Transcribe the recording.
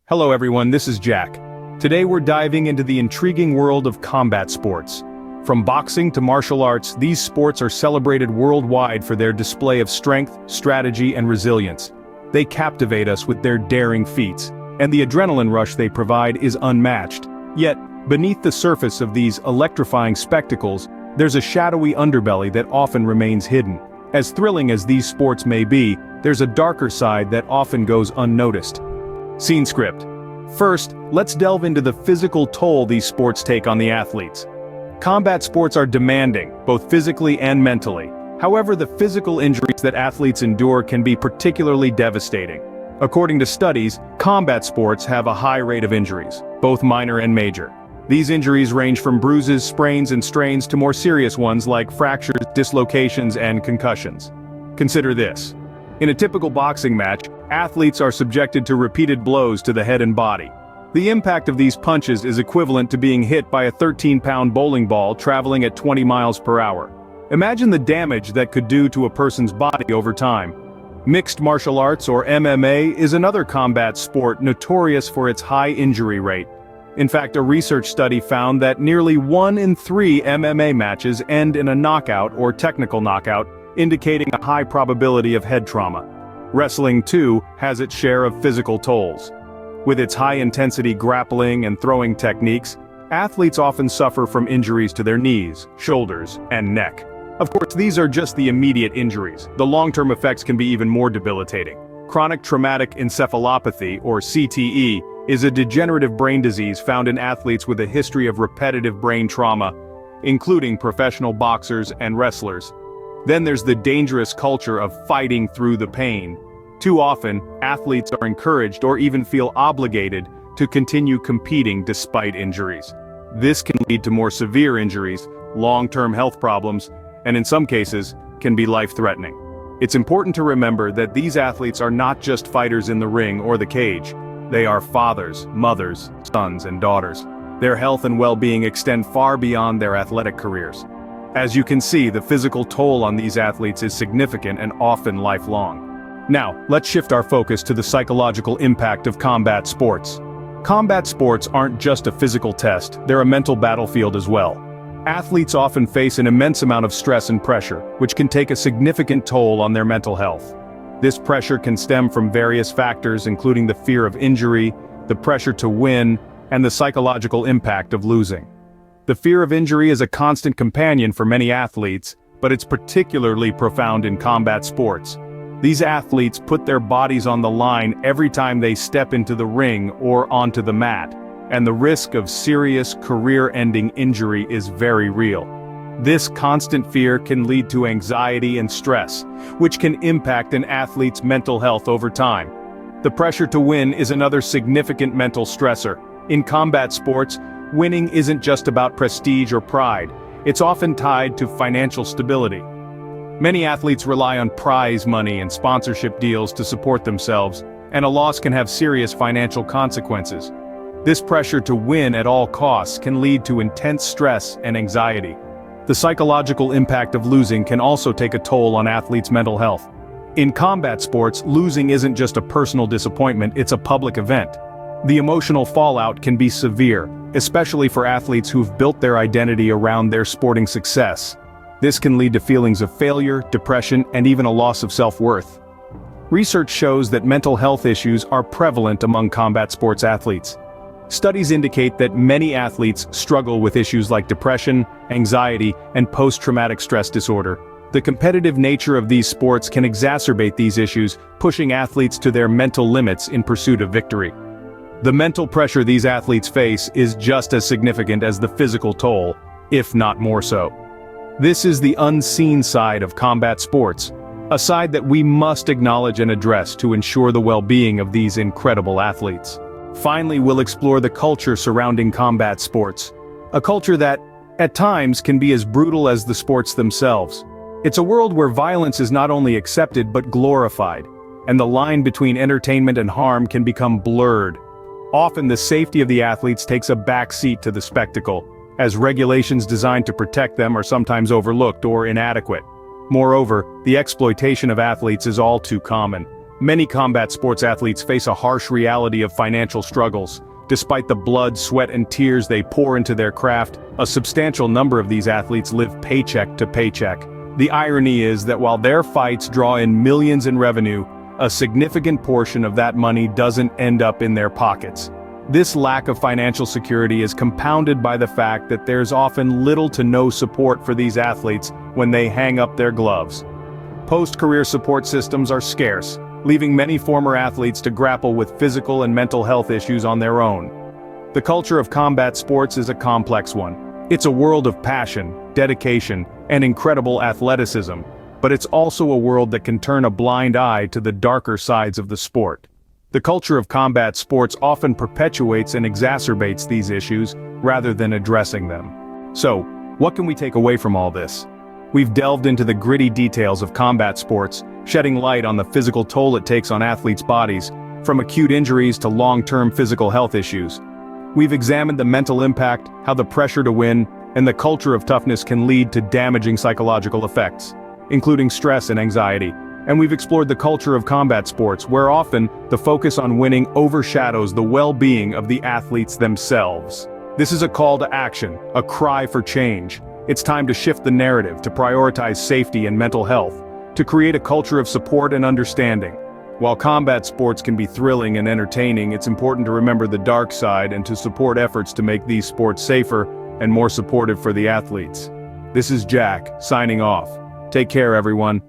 Hello everyone, this is Jack. Today we're diving into the intriguing world of combat sports. From boxing to martial arts, these sports are celebrated worldwide for their display of strength, strategy, and resilience. They captivate us with their daring feats, and the adrenaline rush they provide is unmatched. Yet, beneath the surface of these electrifying spectacles, there's a shadowy underbelly that often remains hidden. As thrilling as these sports may be, there's a darker side that often goes unnoticed. Scene script. First, let's delve into the physical toll these sports take on the athletes. Combat sports are demanding, both physically and mentally. However, the physical injuries that athletes endure can be particularly devastating. According to studies, combat sports have a high rate of injuries, both minor and major. These injuries range from bruises, sprains, and strains to more serious ones like fractures, dislocations, and concussions. Consider this. In a typical boxing match, athletes are subjected to repeated blows to the head and body. The impact of these punches is equivalent to being hit by a 13-pound bowling ball traveling at 20 miles per hour. Imagine the damage that could do to a person's body over time. Mixed martial arts, or MMA, is another combat sport notorious for its high injury rate. In fact, a research study found that nearly 1 in 3 MMA matches end in a knockout or technical knockout, indicating a high probability of head trauma. Wrestling, too, has its share of physical tolls. With its high-intensity grappling and throwing techniques, athletes often suffer from injuries to their knees, shoulders, and neck. Of course, these are just the immediate injuries. The long-term effects can be even more debilitating. Chronic traumatic encephalopathy, or CTE, is a degenerative brain disease found in athletes with a history of repetitive brain trauma, including professional boxers and wrestlers. Then there's the dangerous culture of fighting through the pain. Too often, athletes are encouraged or even feel obligated to continue competing despite injuries. This can lead to more severe injuries, long-term health problems, and in some cases, can be life-threatening. It's important to remember that these athletes are not just fighters in the ring or the cage. They are fathers, mothers, sons, and daughters. Their health and well-being extend far beyond their athletic careers. As you can see, the physical toll on these athletes is significant and often lifelong. Now, let's shift our focus to the psychological impact of combat sports. Combat sports aren't just a physical test, they're a mental battlefield as well. Athletes often face an immense amount of stress and pressure, which can take a significant toll on their mental health. This pressure can stem from various factors, including the fear of injury, the pressure to win, and the psychological impact of losing. The fear of injury is a constant companion for many athletes, but it's particularly profound in combat sports. These athletes put their bodies on the line every time they step into the ring or onto the mat, and the risk of serious career-ending injury is very real. This constant fear can lead to anxiety and stress, which can impact an athlete's mental health over time. The pressure to win is another significant mental stressor. In combat sports, winning isn't just about prestige or pride, it's often tied to financial stability. Many athletes rely on prize money and sponsorship deals to support themselves, and a loss can have serious financial consequences. This pressure to win at all costs can lead to intense stress and anxiety. The psychological impact of losing can also take a toll on athletes' mental health. In combat sports, losing isn't just a personal disappointment, it's a public event. The emotional fallout can be severe, especially for athletes who've built their identity around their sporting success. This can lead to feelings of failure, depression, and even a loss of self-worth. Research shows that mental health issues are prevalent among combat sports athletes. Studies indicate that many athletes struggle with issues like depression, anxiety, and post-traumatic stress disorder. The competitive nature of these sports can exacerbate these issues, pushing athletes to their mental limits in pursuit of victory. The mental pressure these athletes face is just as significant as the physical toll, if not more so. This is the unseen side of combat sports, a side that we must acknowledge and address to ensure the well-being of these incredible athletes. Finally, we'll explore the culture surrounding combat sports. A culture that, at times, can be as brutal as the sports themselves. It's a world where violence is not only accepted but glorified, and the line between entertainment and harm can become blurred. Often the safety of the athletes takes a back seat to the spectacle, as regulations designed to protect them are sometimes overlooked or inadequate. Moreover, the exploitation of athletes is all too common. Many combat sports athletes face a harsh reality of financial struggles. Despite the blood, sweat, and tears they pour into their craft, a substantial number of these athletes live paycheck to paycheck. The irony is that while their fights draw in millions in revenue, a significant portion of that money doesn't end up in their pockets. This lack of financial security is compounded by the fact that there's often little to no support for these athletes when they hang up their gloves. Post-career support systems are scarce, leaving many former athletes to grapple with physical and mental health issues on their own. The culture of combat sports is a complex one. It's a world of passion, dedication, and incredible athleticism, but it's also a world that can turn a blind eye to the darker sides of the sport. The culture of combat sports often perpetuates and exacerbates these issues rather than addressing them. So, what can we take away from all this? We've delved into the gritty details of combat sports, shedding light on the physical toll it takes on athletes' bodies, from acute injuries to long-term physical health issues. We've examined the mental impact, how the pressure to win, and the culture of toughness can lead to damaging psychological effects, including stress and anxiety. And we've explored the culture of combat sports, where often the focus on winning overshadows the well-being of the athletes themselves. This is a call to action, a cry for change. It's time to shift the narrative, to prioritize safety and mental health, to create a culture of support and understanding. While combat sports can be thrilling and entertaining, it's important to remember the dark side and to support efforts to make these sports safer and more supportive for the athletes. This is Jack, signing off. Take care, everyone.